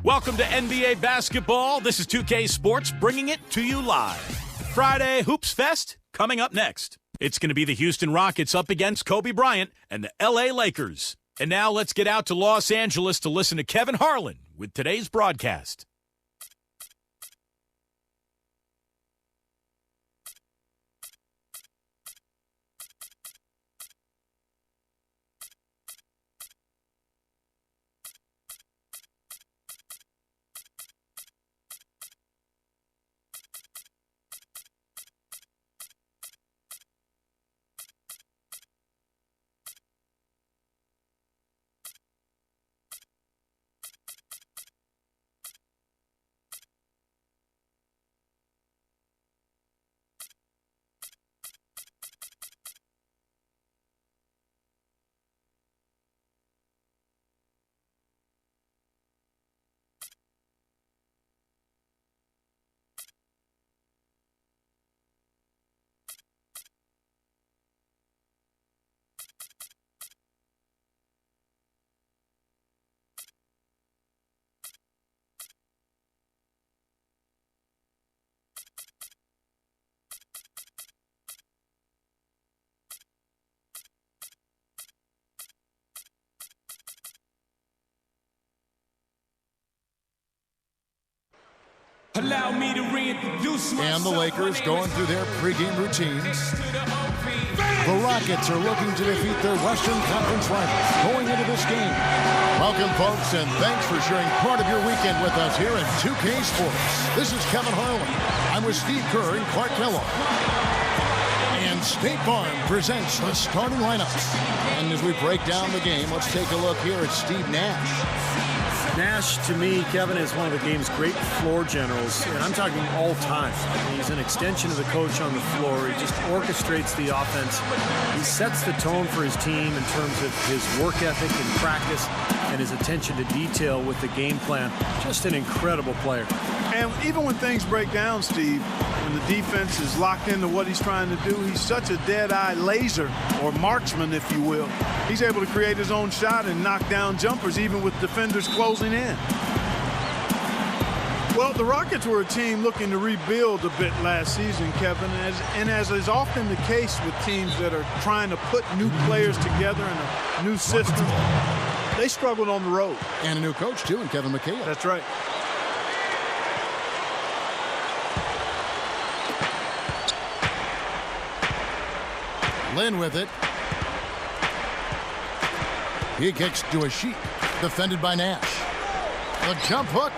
Welcome to NBA basketball. This is 2K Sports bringing it to you live. Friday Hoops Fest coming up next. It's going to be the Houston Rockets up against Kobe Bryant and the LA Lakers. And now let's get out to Los Angeles to listen to Kevin Harlan with today's broadcast. Allow me to reintroduce myself. And the Lakers going through their pregame routines. The Rockets are looking to defeat their Western Conference rivals going into this game. Welcome, folks, and thanks for sharing part of your weekend with us here at 2K Sports. This is Kevin Harlan. I'm with Steve Kerr and Clark Kellogg. And State Farm presents the starting lineups. And as we break down the game, let's take a look here at Steve Nash. Nash, to me, Kevin, is one of the game's great floor generals, and I'm talking all time. He's an extension of the coach on the floor. He just orchestrates the offense. He sets the tone for his team in terms of his work ethic and practice and his attention to detail with the game plan. Just an incredible player. And even when things break down, Steve, when the defense is locked into what he's trying to do, he's such a dead-eye laser, or marksman, if you will. He's able to create his own shot and knock down jumpers, even with defenders closing in. Well, the Rockets were a team looking to rebuild a bit last season, Kevin, and as is often the case with teams that are trying to put new players together in a new system, they struggled on the road. And a new coach, too, in Kevin McHale. That's right. Lynn with it. He kicks to a Sheik, defended by Nash. A jump hook.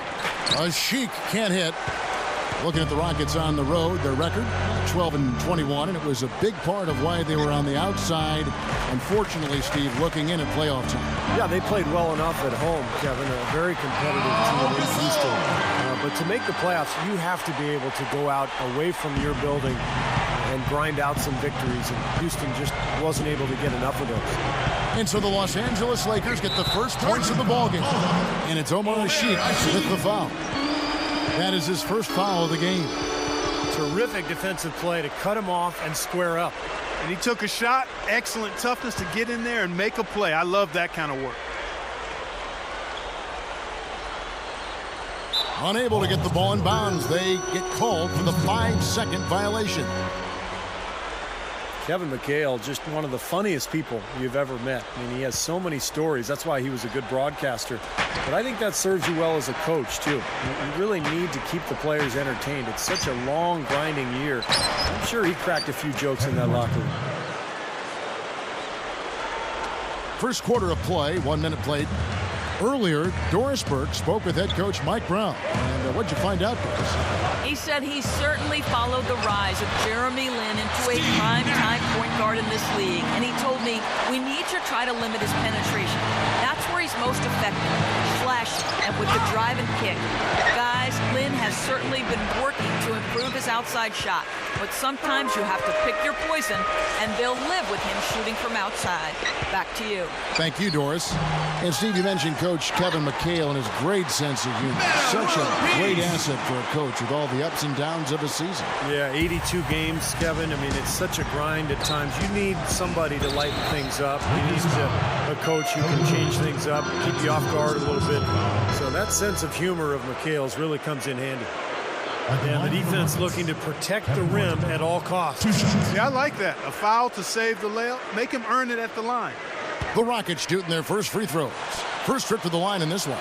A Sheik can't hit. Looking at the Rockets on the road, their record, 12-21, and it was a big part of why they were on the outside. Unfortunately, Steve, looking in at playoff time. Yeah, they played well enough at home, Kevin. A very competitive team in Houston. But to make the playoffs, you have to be able to go out away from your building and grind out some victories, and Houston just wasn't able to get enough of those. And so the Los Angeles Lakers get the first points of the ballgame. And it's Omar Sheik with the foul. That is his first foul of the game. Terrific defensive play to cut him off and square up. And he took a shot, excellent toughness to get in there and make a play. I love that kind of work. Unable to get the ball in bounds, they get called for the 5-second violation. Kevin McHale, just one of the funniest people you've ever met. I mean, he has so many stories. That's why he was a good broadcaster. But I think that serves you well as a coach, too. You really need to keep the players entertained. It's such a long, grinding year. I'm sure he cracked a few jokes in that locker room. First quarter of play, 1 minute played. Earlier, Doris Burke spoke with head coach Mike Brown. And what'd you find out, Doris? He said he certainly followed the rise of Jeremy Lin into a prime-time point guard in this league. And he told me, we need to try to limit his penetration. That's where he's most effective, flashy, and with the drive and kick. Guys, guys, Lynn has certainly been working to improve his outside shot. But sometimes you have to pick your poison, and they'll live with him shooting from outside. Back to you. Thank you, Doris. And Steve, you mentioned Coach Kevin McHale and his great sense of humor. Such a great asset for a coach with all the ups and downs of a season. Yeah, 82 games, Kevin. I mean, it's such a grind at times. You need somebody to lighten things up. You need a coach who can change things up, keep you off guard a little bit. So that sense of humor of McHale's really comes in handy. And the defense looking to protect the rim at all costs. Yeah, I like that. A foul to save the layup. Make him earn it at the line. The Rockets shooting their first free throws. First trip to the line in this one.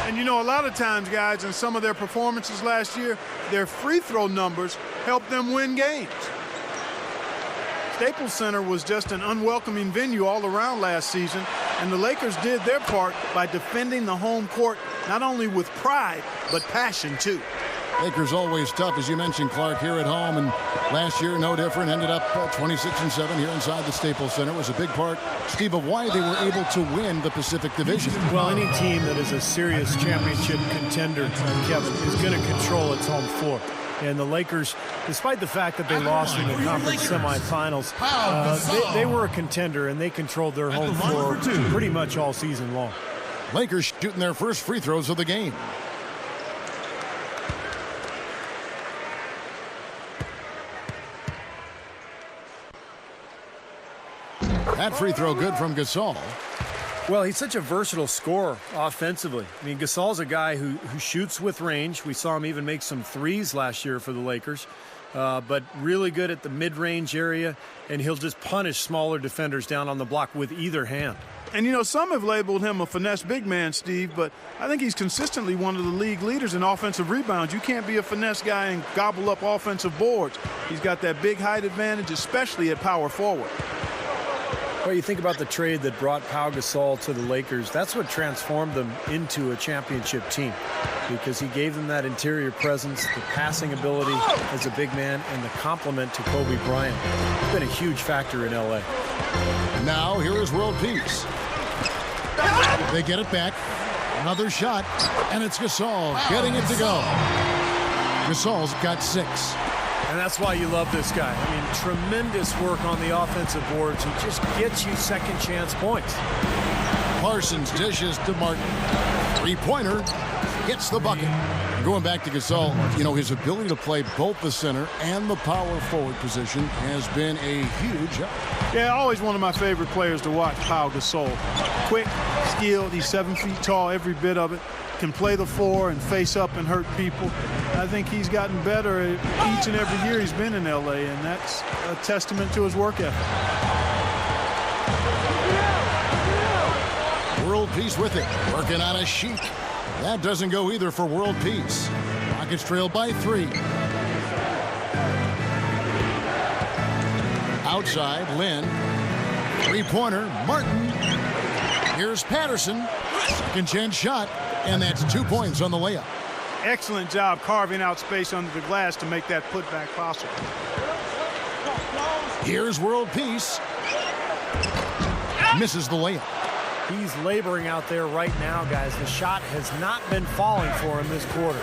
And you know, a lot of times, guys, in some of their performances last year, their free throw numbers helped them win games. Staples Center was just an unwelcoming venue all around last season, and the Lakers did their part by defending the home court not only with pride, but passion, too. Lakers always tough, as you mentioned, Clark, here at home. And last year, no different. Ended up 26-7 here inside the Staples Center. Was a big part, Steve, of why they were able to win the Pacific Division. Well, any team that is a serious championship contender, Kevin, is going to control its home floor. And the Lakers, despite the fact that they lost in the conference semifinals, they were a contender, and they controlled their home floor pretty much all season long. Lakers shooting their first free throws of the game. That free throw good from Gasol. Well, he's such a versatile scorer offensively. I mean, Gasol's a guy who shoots with range. We saw him even make some threes last year for the Lakers, but really good at the mid-range area, and he'll just punish smaller defenders down on the block with either hand. And, you know, some have labeled him a finesse big man, Steve, but I think he's consistently one of the league leaders in offensive rebounds. You can't be a finesse guy and gobble up offensive boards. He's got that big height advantage, especially at power forward. Well, you think about the trade that brought Pau Gasol to the Lakers. That's what transformed them into a championship team, because he gave them that interior presence, the passing ability as a big man, and the complement to Kobe Bryant. It's been a huge factor in L.A. Now here is world peace. They get it back. Another shot, and it's Gasol getting it to go. Gasol's got 6. And that's why you love this guy. I mean, tremendous work on the offensive boards. He just gets you second chance points. Parsons dishes to Martin. Three-pointer gets the bucket. Going back to Gasol, you know, his ability to play both the center and the power forward position has been a huge help. Yeah, always one of my favorite players to watch, Pau Gasol. Quick, skilled, he's 7 feet tall, every bit of it. Can play the floor and face up and hurt people. I think he's gotten better each and every year he's been in L.A., and that's a testament to his work ethic. World Peace with it, working on a sheet. That doesn't go either for World Peace. Rockets trail by 3. Outside, Lynn. Three-pointer, Martin. Here's Patterson. Second chance shot, and that's 2 points on the layup. Excellent job carving out space under the glass to make that putback possible. Here's World Peace. Misses the layup. He's laboring out there right now, guys. The shot has not been falling for him this quarter.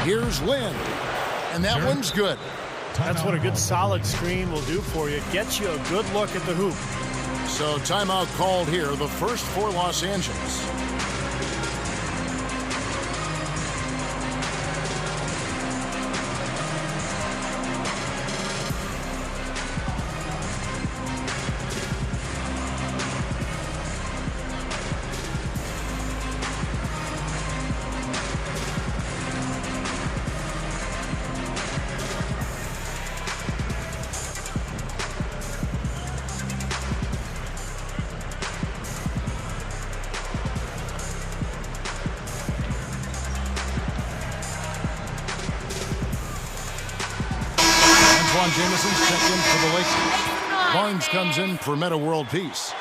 Here's Lynn, and that one's good. That's what a good solid screen will do for you. It gets you a good look at the hoop. So timeout called here, the first for Los Angeles. Jameson's checked in for the Lakers. Barnes comes in for Meta World Peace.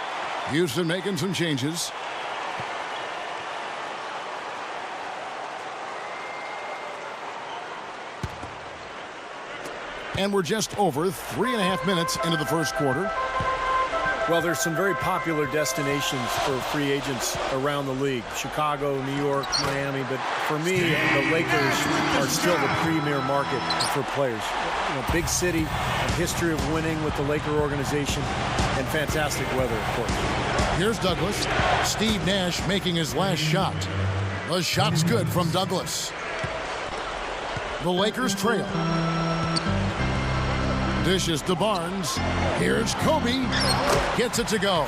Houston making some changes. And we're just over 3.5 minutes into the first quarter. Well, there's some very popular destinations for free agents around the league. Chicago, New York, Miami. But for me, the Lakers are still the premier market for players. You know, big city, a history of winning with the Laker organization, and fantastic weather, of course. Here's Douglas. Steve Nash making his last shot. The shot's good from Douglas. The Lakers trail. Dishes to Barnes. Here's Kobe. Gets it to go.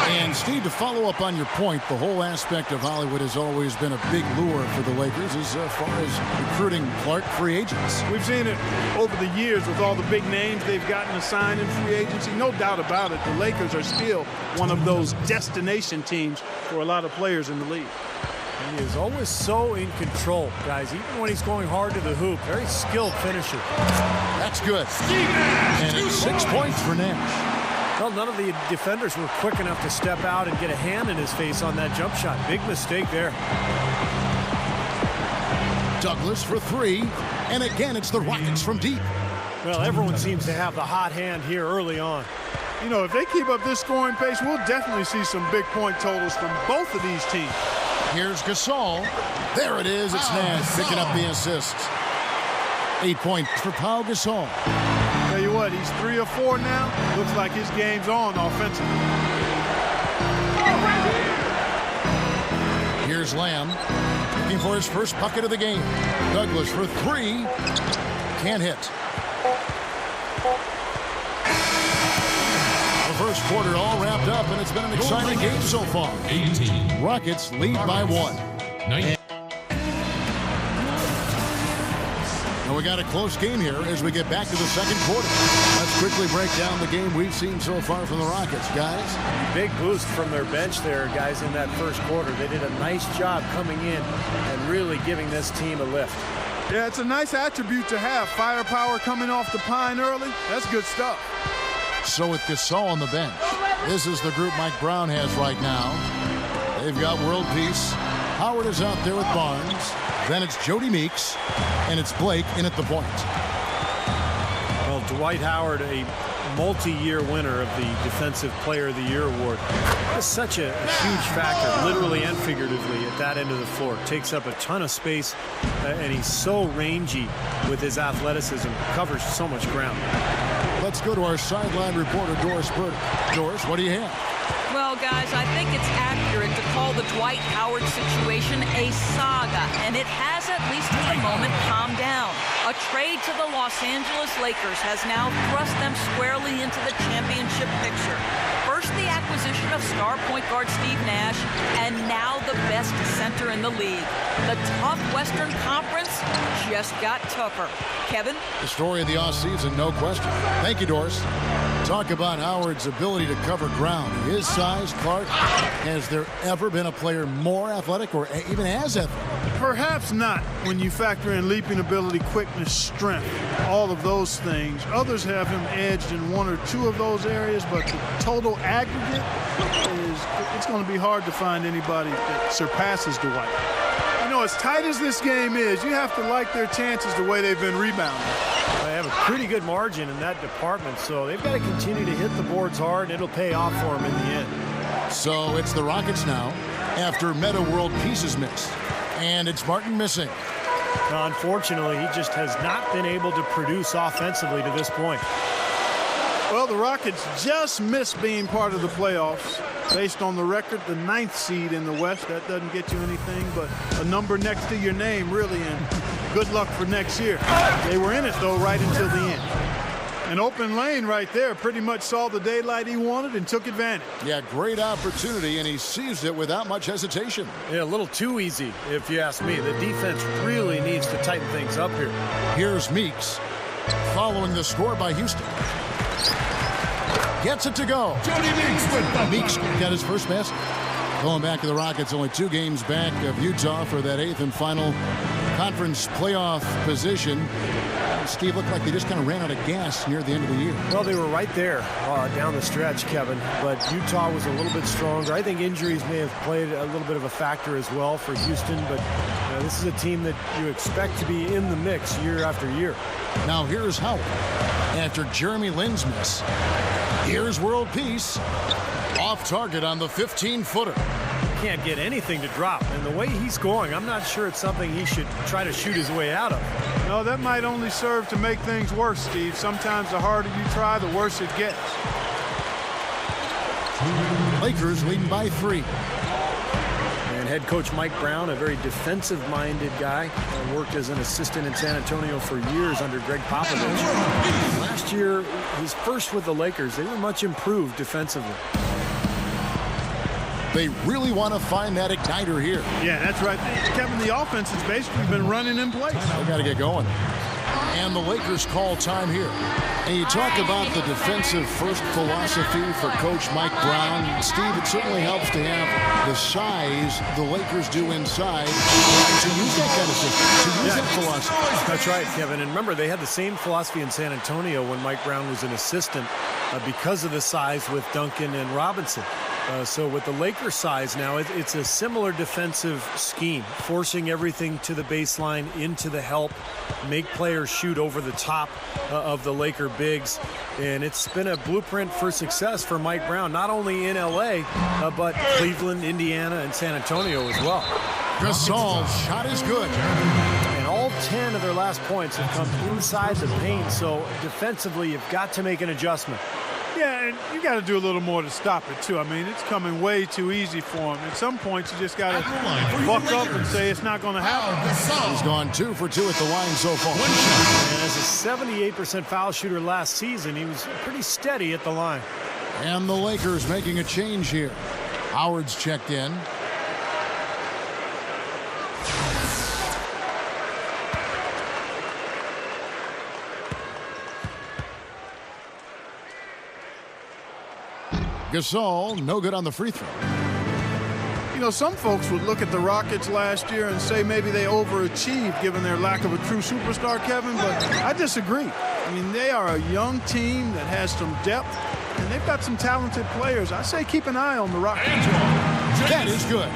And Steve, to follow up on your point, the whole aspect of Hollywood has always been a big lure for the Lakers as far as recruiting Clark free agents. We've seen it over the years with all the big names they've gotten assigned in free agency. No doubt about it, the Lakers are still one of those destination teams for a lot of players in the league. He is always so in control, guys, even when he's going hard to the hoop. Very skilled finisher. That's good. And it's 6 points for Nash. Well, none of the defenders were quick enough to step out and get a hand in his face on that jump shot. Big mistake there. Douglas for three. And again, it's the Rockets from deep. Well, everyone seems to have the hot hand here early on. You know, if they keep up this scoring pace, we'll definitely see some big point totals from both of these teams. Here's Gasol. There it is. It's Nash picking up the assist. 8 points for Pau Gasol. Tell you what, he's 3 of 4 now. Looks like his game's on offensively. Here's Lamb looking for his first bucket of the game. Douglas for three. Can't hit. First quarter all wrapped up, and it's been an exciting game so far. 18. Rockets lead by 1. And we got a close game here as we get back to the second quarter. Let's quickly break down the game we've seen so far from the Rockets, guys. Big boost from their bench there, guys, in that first quarter. They did a nice job coming in and really giving this team a lift. Yeah, it's a nice attribute to have. Firepower coming off the pine early. That's good stuff. So with Gasol on the bench, this is the group Mike Brown has right now. They've got world peace. Howard is out there with Barnes. Then it's Jody Meeks, and it's Blake in at the point. Well, Dwight Howard, a multi-year winner of the Defensive Player of the Year award. That's such a huge factor, literally and figuratively, at that end of the floor. Takes up a ton of space, and he's so rangy with his athleticism. Covers so much ground. Let's go to our sideline reporter, Doris Burke. Doris, what do you have? Well, guys, I think it's accurate to call the Dwight Howard situation a saga, and it has, at least for the moment, calmed down. A trade to the Los Angeles Lakers has now thrust them squarely into the championship picture. First, the acquisition of star point guard Steve Nash, and now the best center in the league. The tough Western Conference just got tougher. Kevin? The story of the offseason, no question. Thank you, Doris. Talk about Howard's ability to cover ground. His size, Clark, has there ever been a player more athletic or even as athletic? Perhaps not when you factor in leaping ability, quickness, strength, all of those things. Others have him edged in 1 or 2 of those areas, but the total aggregate it's going to be hard to find anybody that surpasses Dwight. You know, as tight as this game is, you have to like their chances the way they've been rebounding. They have a pretty good margin in that department, so they've got to continue to hit the boards hard, and it'll pay off for them in the end. So it's the Rockets now after Meta World Peace is missed. And it's Martin missing. Unfortunately, he just has not been able to produce offensively to this point. Well, the Rockets just missed being part of the playoffs. Based on the record, the 9th seed in the West. That doesn't get you anything but a number next to your name, really, and good luck for next year. They were in it, though, right until the end. An open lane right there, pretty much saw the daylight he wanted and took advantage. Yeah, great opportunity, and he seized it without much hesitation. Yeah, a little too easy, if you ask me. The defense really needs to tighten things up here. Here's Meeks, following the score by Houston. Gets it to go. Meeks got his first basket. Going back to the Rockets, only 2 games back of Utah for that 8th and final conference playoff position. Steve, looked like they just kind of ran out of gas near the end of the year. Well, they were right there down the stretch, Kevin, but Utah was a little bit stronger. I think injuries may have played a little bit of a factor as well for Houston, but this is a team that you expect to be in the mix year after year. Now here's Howard. after Jeremy Lin's miss. Here's world peace. Off target on the 15-footer. Can't get anything to drop, and the way he's going, I'm not sure it's something he should try to shoot his way out of. No, that might only serve to make things worse, Steve. Sometimes the harder you try, the worse it gets. Lakers leading by 3. And head coach Mike Brown, a very defensive-minded guy, worked as an assistant in San Antonio for years under Greg Popovich. Last year, his first with the Lakers, they were much improved defensively. They really want to find that igniter here. Yeah, that's right. Kevin, the offense has basically been running in place. They got to get going. And the Lakers call time here. And you talk about the defensive first philosophy for Coach Mike Brown. Steve, it certainly helps to have the size the Lakers do inside to use that kind of system, to use that philosophy. That's right, Kevin. And remember, they had the same philosophy in San Antonio when Mike Brown was an assistant because of the size with Duncan and Robinson. So with the Lakers size now, it's a similar defensive scheme, forcing everything to the baseline, into the help, make players shoot over the top of the Laker bigs. And it's been a blueprint for success for Mike Brown, not only in L.A., but Cleveland, Indiana, and San Antonio as well. Gasol's shot is good. And all 10 of their last points have come inside the paint, so defensively you've got to make an adjustment. Yeah, and you got to do a little more to stop it, too. I mean, it's coming way too easy for him. At some point, you just got to buck up and say it's not going to happen. He's gone 2 for 2 at the line so far. And as a 78% foul shooter last season, he was pretty steady at the line. And the Lakers making a change here. Howard's checked in. Gasol, no good on the free throw. You know, some folks would look at the Rockets last year and say maybe they overachieved given their lack of a true superstar, Kevin, but I disagree. I mean, they are a young team that has some depth, and they've got some talented players. I say keep an eye on the Rockets. That is good.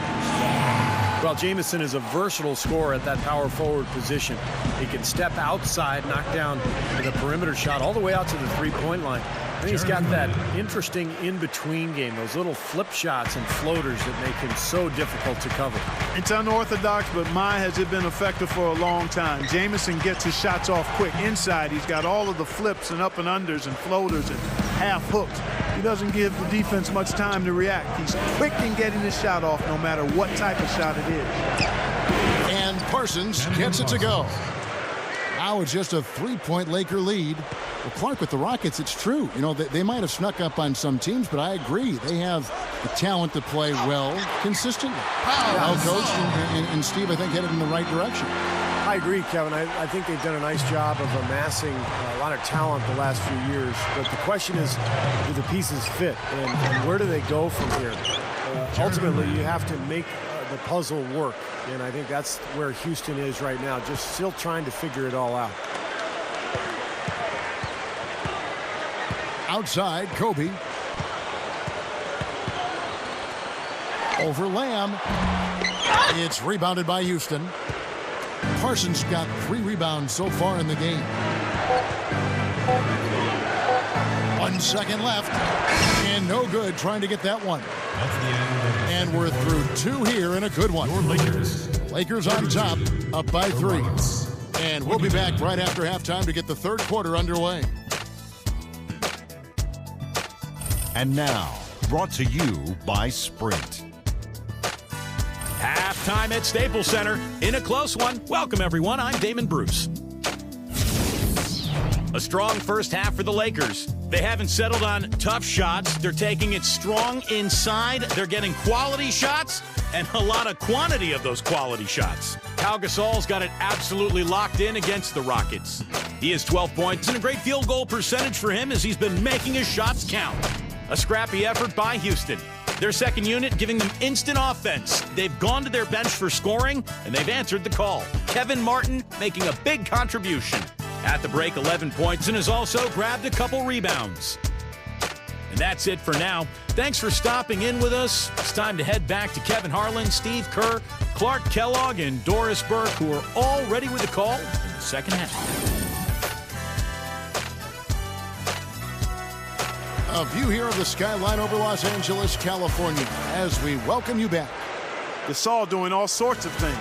Well, Jamison is a versatile scorer at that power forward position. He can step outside, knock down the perimeter shot all the way out to the three-point line. And he's got that interesting in-between game, those little flip shots and floaters that make him so difficult to cover. It's unorthodox, but my has it been effective for a long time. Jamison gets his shots off quick. Inside, he's got all of the flips and up and unders and floaters and half hooks. He doesn't give the defense much time to react. He's quick in getting his shot off no matter what type of shot it is. And Parsons gets it to go. Now it's just a 3-point Laker lead. Well, Clark, with the Rockets, it's true. You know, they might have snuck up on some teams, but I agree. They have the talent to play well consistently. Well coached, and Steve, I think, headed in the right direction. I agree, Kevin. I think they've done a nice job of amassing a lot of talent the last few years. But the question is, do the pieces fit? And where do they go from here? Ultimately, you have to make the puzzle work. And I think that's where Houston is right now, just still trying to figure it all out. Outside, Kobe. Over Lamb. It's rebounded by Houston. Parsons got 3 rebounds so far in the game. 1 second left. And no good trying to get that one. And we're through 2 here in a good one. Lakers on top, up by 3. And we'll be back right after halftime to get the third quarter underway. And now, brought to you by Sprint. Halftime at Staples Center in a close one. Welcome, everyone. I'm Damon Bruce. A strong first half for the Lakers. They haven't settled on tough shots. They're taking it strong inside. They're getting quality shots and a lot of quantity of those quality shots. Pau Gasol's got it absolutely locked in against the Rockets. He has 12 points and a great field goal percentage for him as he's been making his shots count. A scrappy effort by Houston. Their second unit giving them instant offense. They've gone to their bench for scoring, and they've answered the call. Kevin Martin making a big contribution. At the break, 11 points, and has also grabbed a couple rebounds. And that's it for now. Thanks for stopping in with us. It's time to head back to Kevin Harlan, Steve Kerr, Clark Kellogg, and Doris Burke, who are all ready with the call in the second half. A view here of the skyline over Los Angeles, California, as we welcome you back. Gasol doing all sorts of things.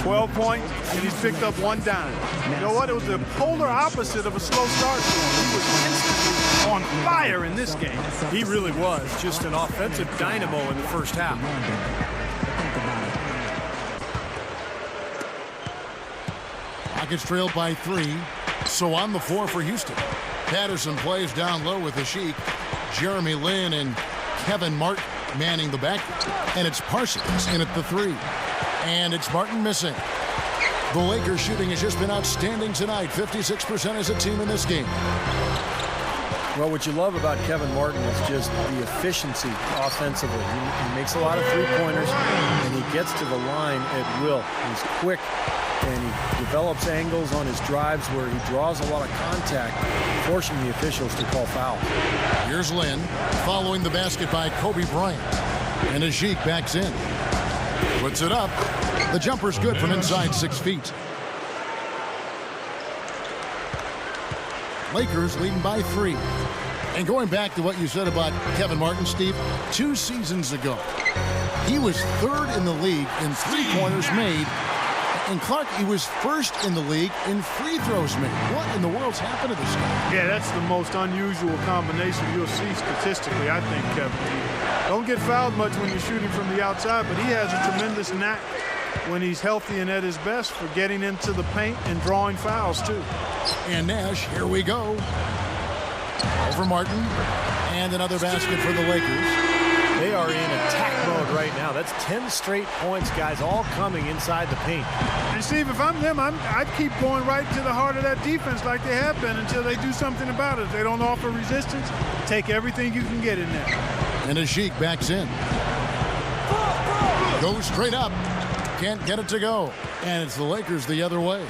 12 points, and he's picked up 1 dime. You know what? It was the polar opposite of a slow start for him. He was instantly on fire in this game. He really was just an offensive dynamo in the first half. Rockets trailed by 3, so on the floor for Houston. Patterson plays down low with the Sheik. Jeremy Lin and Kevin Martin manning the back. And it's Parsons in at the 3. And it's Martin missing. The Lakers shooting has just been outstanding tonight. 56% as a team in this game. Well, what you love about Kevin Martin is just the efficiency offensively. He makes a lot of three-pointers, and he gets to the line at will. He's quick, and he develops angles on his drives where he draws a lot of contact, forcing the officials to call foul. Here's Lin, following the basket by Kobe Bryant. And Ajik backs in. Puts it up. The jumper's good from inside 6 feet. Lakers leading by 3. And going back to what you said about Kevin Martin, Steve, 2 seasons ago, he was 3rd in the league in three-pointers made. And Clark, he was 1st in the league in free throws made. What in the world's happened to this guy? Yeah, that's the most unusual combination you'll see statistically, I think, Kevin. Don't get fouled much when you're shooting from the outside, but he has a tremendous knack when he's healthy and at his best for getting into the paint and drawing fouls, too. And Nash, here we go. Over Martin. And another basket for the Lakers. They are in attack mode right now. That's 10 straight points, guys, all coming inside the paint. And, Steve, if I'm them, I'd keep going right to the heart of that defense like they have been until they do something about it. If they don't offer resistance, take everything you can get in there. And Ajik backs in. Goes straight up. Can't get it to go. And it's the Lakers the other way.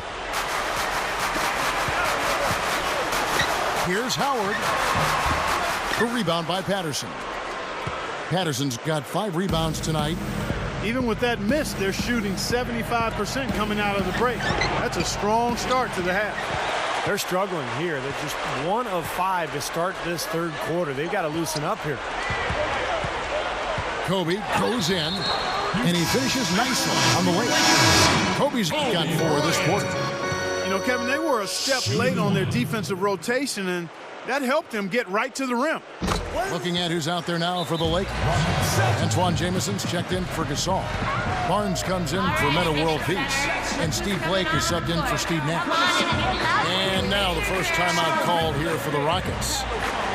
Here's Howard. The rebound by Patterson. Patterson's got 5 rebounds tonight. Even with that miss, they're shooting 75% coming out of the break. That's a strong start to the half. They're struggling here. They're just 1 of 5 to start this 3rd quarter. They've got to loosen up here. Kobe goes in, and he finishes nicely on the way. Kobe's got 4 this quarter. You know, Kevin, they were a step late on their defensive rotation, and that helped them get right to the rim. Looking at who's out there now for the Lakers. Antoine Jamison's checked in for Gasol. Barnes comes in for Meta World Peace. And Steve Blake is subbed in for Steve Nash. And now the first timeout called here for the Rockets.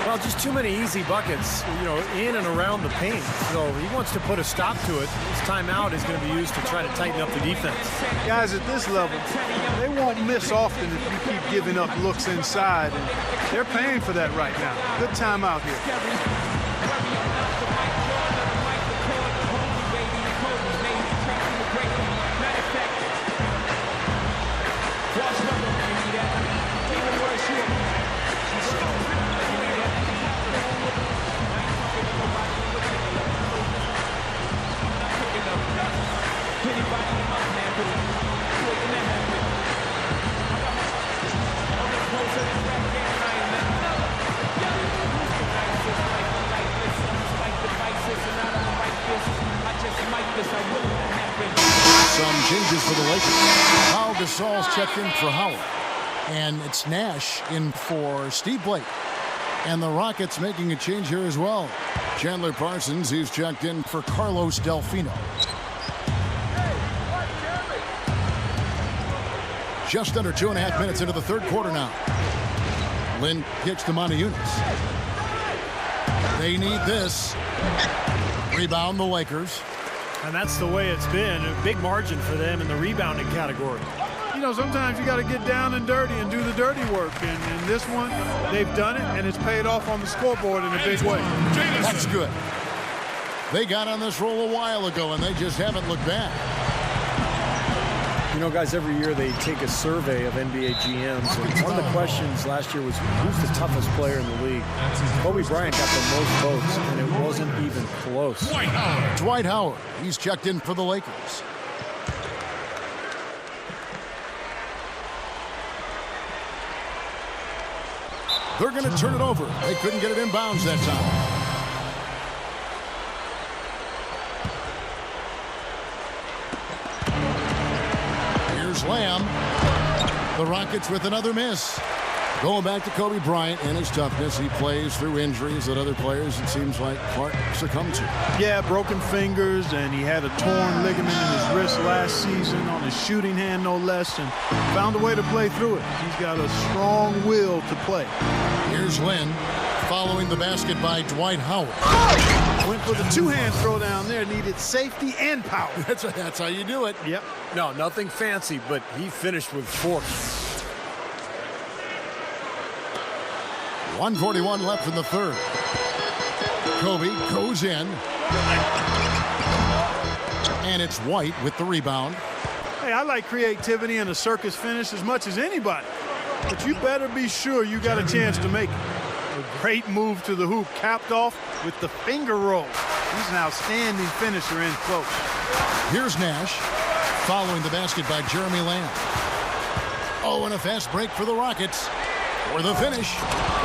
Well, just too many easy buckets, you know, in and around the paint. So he wants to put a stop to it. This timeout is going to be used to try to tighten up the defense. Guys, at this level, they won't miss often if you keep giving up looks inside. And they're paying for that right now. Good timeout here. Some changes for the Lakers. Pau Gasol's checked in for Howard. And it's Nash in for Steve Blake. And the Rockets making a change here as well. Chandler Parsons, he's checked in for Carlos Delfino. Just under 2.5 minutes into the 3rd quarter now. Lin kicks to Moniunas. They need this. Rebound the Lakers. And that's the way it's been. A big margin for them in the rebounding category. You know, sometimes you got to get down and dirty and do the dirty work. And in this one, they've done it, and it's paid off on the scoreboard in a big way. That's good. They got on this roll a while ago, and they just haven't looked back. You know, guys, every year they take a survey of NBA GMs. And one of the questions last year was, who's the toughest player in the league? Kobe Bryant got the most votes, and it wasn't even close. Dwight Howard, he's checked in for the Lakers. They're going to turn it over. They couldn't get it inbounds that time. Here's Lamb. The Rockets with another miss. Going back to Kobe Bryant and his toughness, he plays through injuries that other players, it seems like, Clark succumbed to. Yeah, broken fingers, and he had a torn ligament in his wrist last season on his shooting hand, no less, and found a way to play through it. He's got a strong will to play. Here's Lynn, following the basket by Dwight Howard. Went for the two-hand throw down there, needed safety and power. That's how you do it. Yep. No, nothing fancy, but he finished with force. 1:41 left in the third. Kobe goes in. And it's White with the rebound. Hey, I like creativity and a circus finish as much as anybody. But you better be sure you got a chance to make it. A great move to the hoop, capped off with the finger roll. He's an outstanding finisher in close. Here's Nash, following the basket by Jeremy Lamb. Oh, and a fast break for the Rockets. For the finish,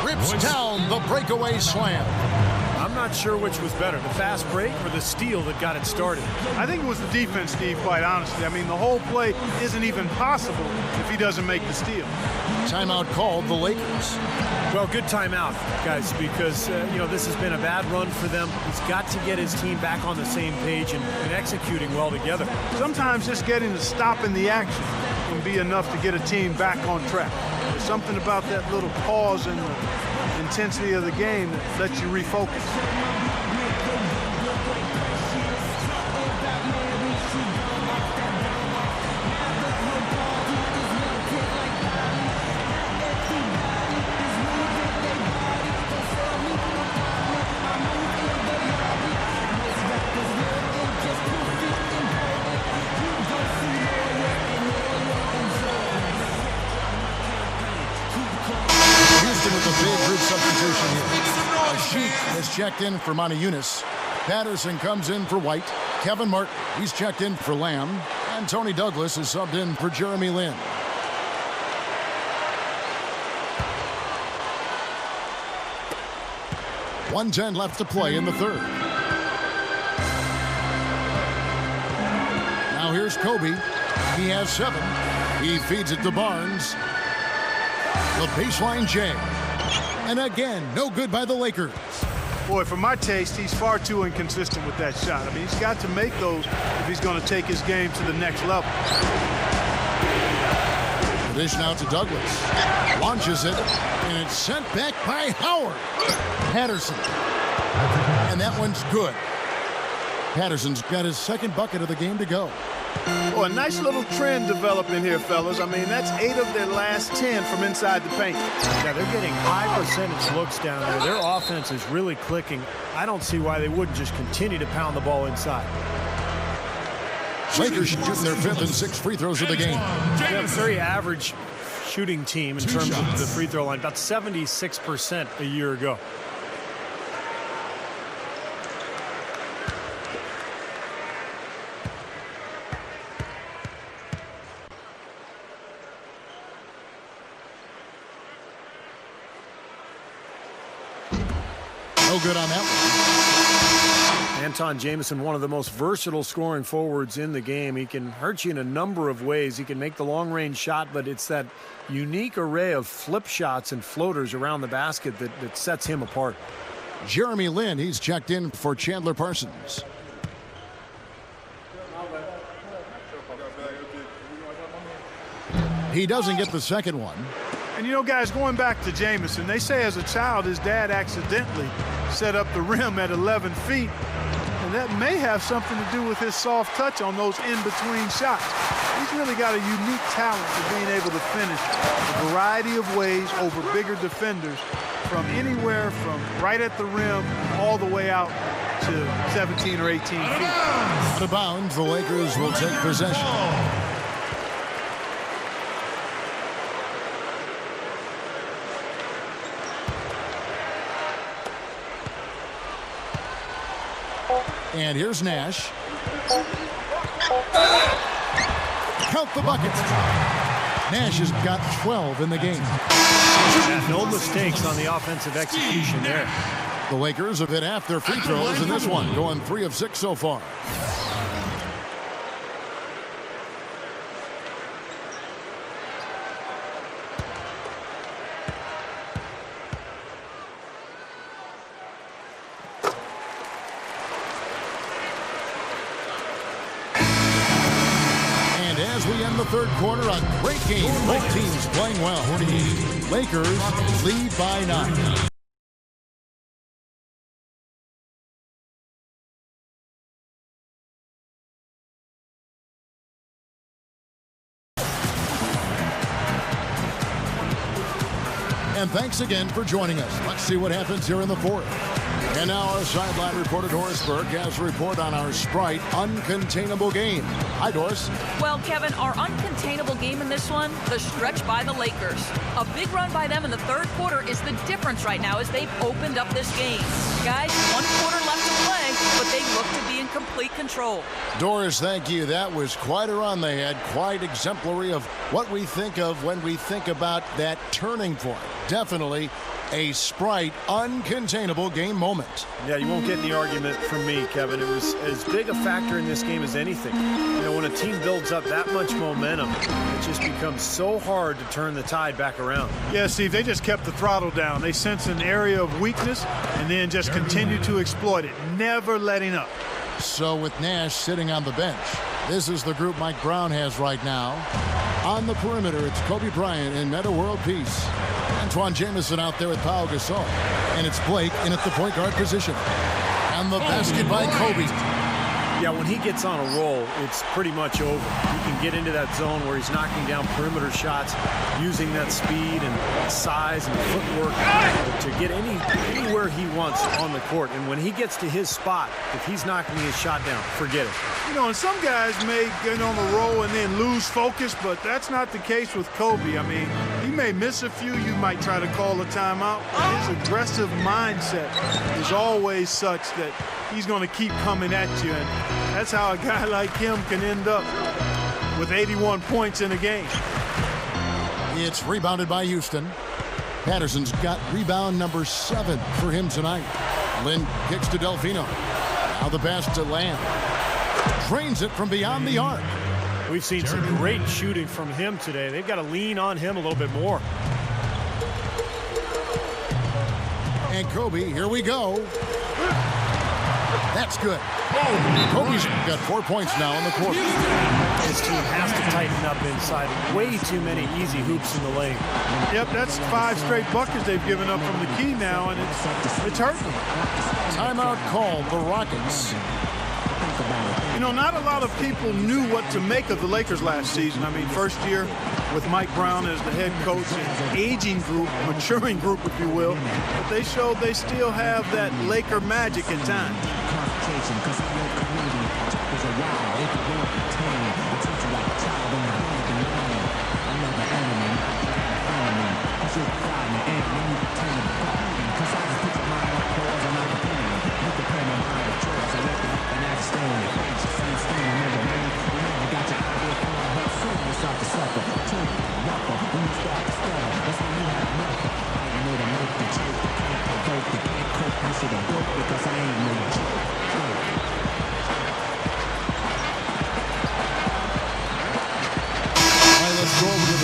rips down the breakaway slam. I'm not sure which was better, the fast break or the steal that got it started. I think it was the defense, Steve, quite honestly. I mean, the whole play isn't even possible if he doesn't make the steal. Timeout called the Lakers. Well, good timeout, guys, because, this has been a bad run for them. He's got to get his team back on the same page and executing well together. Sometimes just getting to stop in the action can be enough to get a team back on track. There's something about that little pause in the intensity of the game that lets you refocus. With a big group substitution here. Sheik has checked in for Monty Eunice. Patterson comes in for White. Kevin Martin, he's checked in for Lamb. And Tony Douglas is subbed in for Jeremy Lin. .110 left to play in the third. Now here's Kobe. He has 7. He feeds it to Barnes. The baseline J. And again, no good by the Lakers. Boy, for my taste, he's far too inconsistent with that shot. I mean, he's got to make those if he's going to take his game to the next level. The dish now to Douglas. Launches it, and it's sent back by Howard. Patterson. And that one's good. Patterson's got his second bucket of the game to go. Oh, a nice little trend developing here, fellas. I mean, that's 8 of their last 10 from inside the paint. Yeah, they're getting high percentage looks down there. Their offense is really clicking. I don't see why they wouldn't just continue to pound the ball inside. Lakers shooting their 5th and 6th free throws of the game. Yeah, very average shooting team in terms of the free throw line. About 76% a year ago. No good on that one. Anton Jamison, one of the most versatile scoring forwards in the game. He can hurt you in a number of ways. He can make the long-range shot, but it's that unique array of flip shots and floaters around the basket that sets him apart. Jeremy Lin, he's checked in for Chandler Parsons. He doesn't get the second one. And, you know, guys, going back to Jamison, they say as a child his dad accidentally set up the rim at 11 feet. And that may have something to do with his soft touch on those in-between shots. He's really got a unique talent for being able to finish a variety of ways over bigger defenders from anywhere from right at the rim all the way out to 17 or 18 feet. Out of bounds, the Lakers will take possession. And here's Nash. Count the buckets. Nash has got 12 in the game. Yeah, no mistakes on the offensive execution there. The Lakers have hit half their free throws in this one, going 3 of 6 so far. As we end the third quarter, a great game. Both teams playing well. Lakers lead by 9. And thanks again for joining us. Let's see what happens here in the fourth. And now our sideline reporter Doris Burke has a report on our Sprite uncontainable game. Hi, Doris. Well, Kevin, our uncontainable game in this one, the stretch by the Lakers. A big run by them in the third quarter is the difference right now as they've opened up this game. Guys, 1 quarter left to play, but they look to be in complete control. Doris, thank you. That was quite a run they had, quite exemplary of what we think of when we think about that turning point. Definitely a Sprite uncontainable game moment. Yeah, you won't get any argument from me, Kevin. It was as big a factor in this game as anything. You know, when a team builds up that much momentum, it just becomes so hard to turn the tide back around. Yeah, Steve, they just kept the throttle down. They sensed an area of weakness and then just continued to exploit it, never letting up. So with Nash sitting on the bench, this is the group Mike Brown has right now. On the perimeter, it's Kobe Bryant and Metta World Peace. Antoine Jamison out there with Pau Gasol. And it's Blake in at the point guard position. And the basket by Kobe. Yeah, when he gets on a roll, it's pretty much over. He can get into that zone where he's knocking down perimeter shots, using that speed and size and footwork to get anywhere he wants on the court. And when he gets to his spot, if he's knocking his shot down, forget it. You know, and some guys may get on a roll and then lose focus, but that's not the case with Kobe. I mean, he may miss a few. You might try to call a timeout. His aggressive mindset is always such that he's going to keep coming at you. And that's how a guy like him can end up with 81 points in a game. It's rebounded by Houston. Patterson's got rebound number 7 for him tonight. Lynn kicks to Delfino. Now the pass to Lamb. Drains it from beyond the arc. We've seen some great shooting from him today. They've got to lean on him a little bit more. And Kobe, here we go. That's good. Kobe's got 4 points now in the quarter. This team has to tighten up inside. Way too many easy hoops in the lane. Yep, that's 5 straight buckets they've given up from the key now, and it's hurting them. Timeout called the Rockets. You know, not a lot of people knew what to make of the Lakers last season. I mean, first year with Mike Brown as the head coach, an aging group, maturing group, if you will. But they showed they still have that Laker magic at times.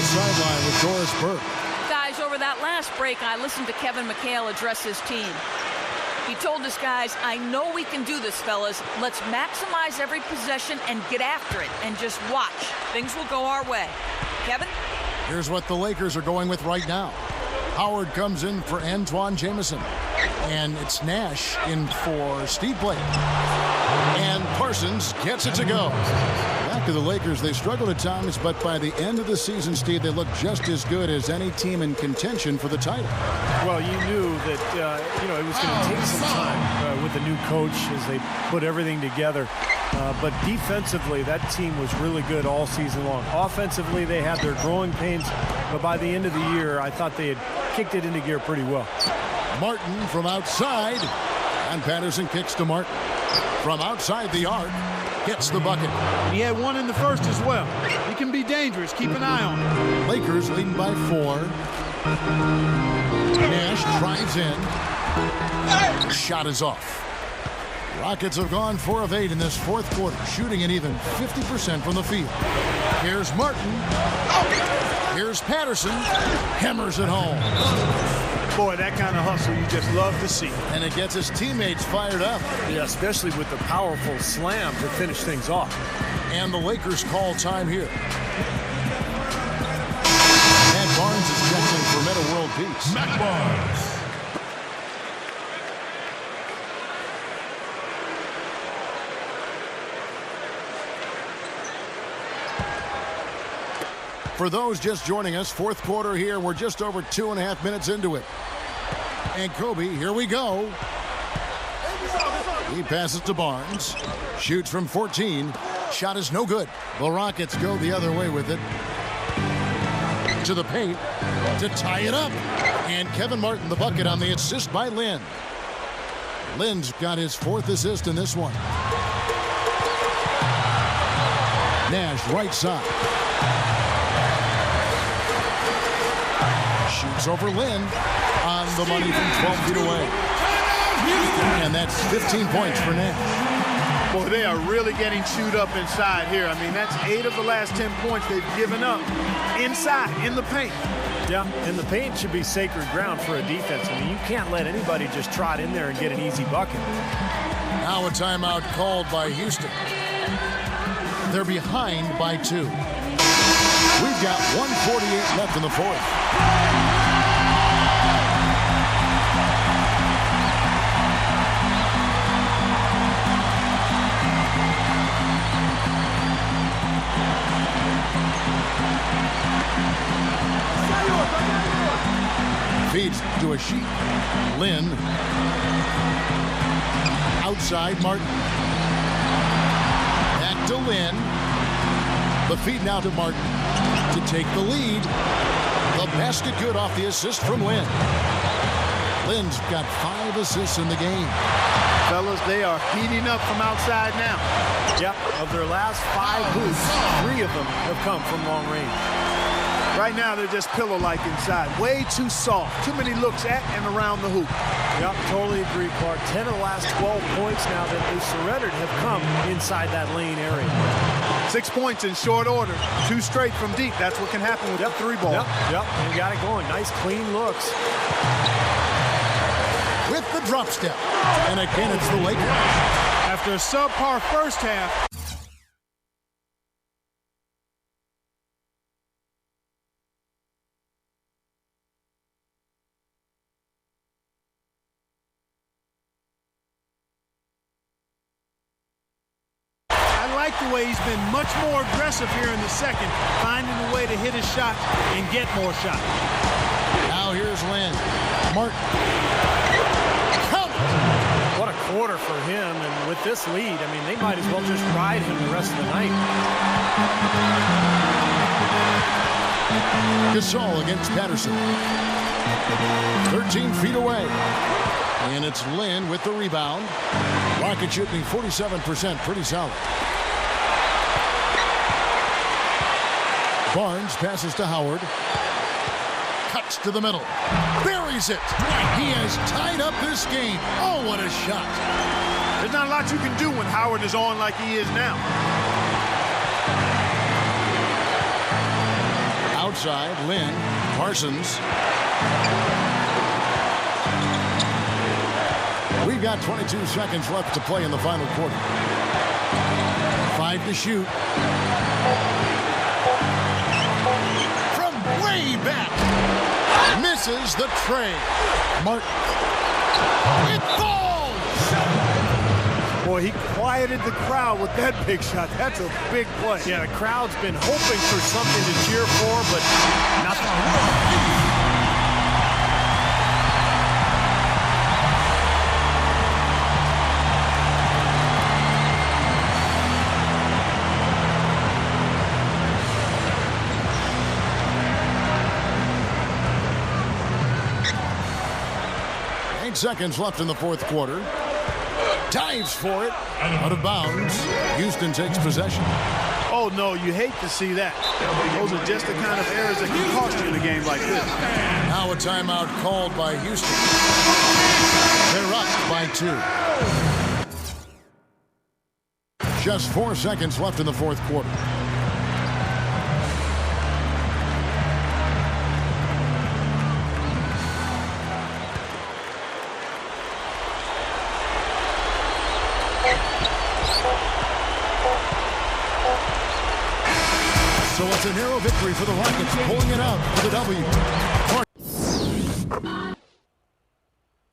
Sideline with Doris Burke. Guys, over that last break, I listened to Kevin McHale address his team. He told us, guys, I know we can do this, fellas. Let's maximize every possession and get after it and just watch. Things will go our way. Kevin? Here's what the Lakers are going with right now. Howard comes in for Antoine Jamison. And it's Nash in for Steve Blake. And Parsons gets it to go. Back to the Lakers, they struggled at times, but by the end of the season, Steve, they look just as good as any team in contention for the title. Well, you knew that, it was going to take some time with the new coach as they put everything together. But defensively, that team was really good all season long. Offensively, they had their growing pains, but by the end of the year, I thought they had kicked it into gear pretty well. Martin from outside, and Patterson kicks to Martin. From outside the arc, Gets the bucket. He had one in the first as well. He can be dangerous. Keep an eye on him. Lakers leading by 4. Nash drives in. Shot is off. Rockets have gone 4 of 8 in this fourth quarter, shooting an even 50% from the field. Here's Martin. Here's Patterson. Hammers it home. Boy, that kind of hustle you just love to see. And it gets his teammates fired up. Yeah, especially with the powerful slam to finish things off. And the Lakers call time here. Matt Barnes is checking for Meta World Peace. Matt Barnes. For those just joining us, fourth quarter here. We're just over 2.5 minutes into it. And Kobe, here we go. He passes to Barnes. Shoots from 14. Shot is no good. The Rockets go the other way with it. To the paint to tie it up. And Kevin Martin, the bucket on the assist by Lynn. Lynn's got his 4th assist in this one. Nash, right side. Shoots over Lynn on the money from 12 feet away. And that's 15 points for Nash. Boy, they are really getting chewed up inside here. I mean, that's 8 of the last 10 points they've given up inside, in the paint. Yeah, and the paint should be sacred ground for a defense. I mean, you can't let anybody just trot in there and get an easy bucket. Now a timeout called by Houston. They're behind by 2. We've got 1:48 left in the fourth. Feeds to a sheet. Lynn. Outside Martin. Back to Lynn. The feed now to Martin to take the lead. The basket good off the assist from Lynn. Lynn's got 5 assists in the game. Fellas, they are heating up from outside now. Yep, of their last 5 hoops, 3 of them have come from long range. Right now, they're just pillow-like inside. Way too soft. Too many looks at and around the hoop. Yep, totally agree, Clark. 10 of the last 12 points now that they surrendered have come inside that lane area. 6 points in short order. 2 straight from deep. That's what can happen with the 3 ball. Yep, and got it going. Nice, clean looks. With the drop step. And again, it's the Lakers. After a subpar first half, the way he's been much more aggressive here in the second, finding a way to hit his shot and get more shots. Now here's Lynn. Martin. Count. What a quarter for him, and with this lead, I mean, they might as well just ride him the rest of the night. Gasol against Patterson. 13 feet away. And it's Lynn with the rebound. Rocket shooting 47%, pretty solid. Barnes passes to Howard. Cuts to the middle. Buries it. He has tied up this game. Oh, what a shot. There's not a lot you can do when Howard is on like he is now. Outside, Lynn. Parsons. We've got 22 seconds left to play in the final quarter. 5 to shoot. Way back. Misses the tray. Martin. It falls. Boy, he quieted the crowd with that big shot. That's a big play. Yeah, the crowd's been hoping for something to cheer for, but nothing. Seconds left in the fourth quarter. dives for it. Out of bounds. Houston takes possession. Oh, no, you hate to see that. Those are just the kind of errors that can cost you in a game like this. Now a timeout called by Houston. They're up by 2. Just 4 seconds left in the fourth quarter. So it's a narrow victory for the Rockets, pulling it out for the W.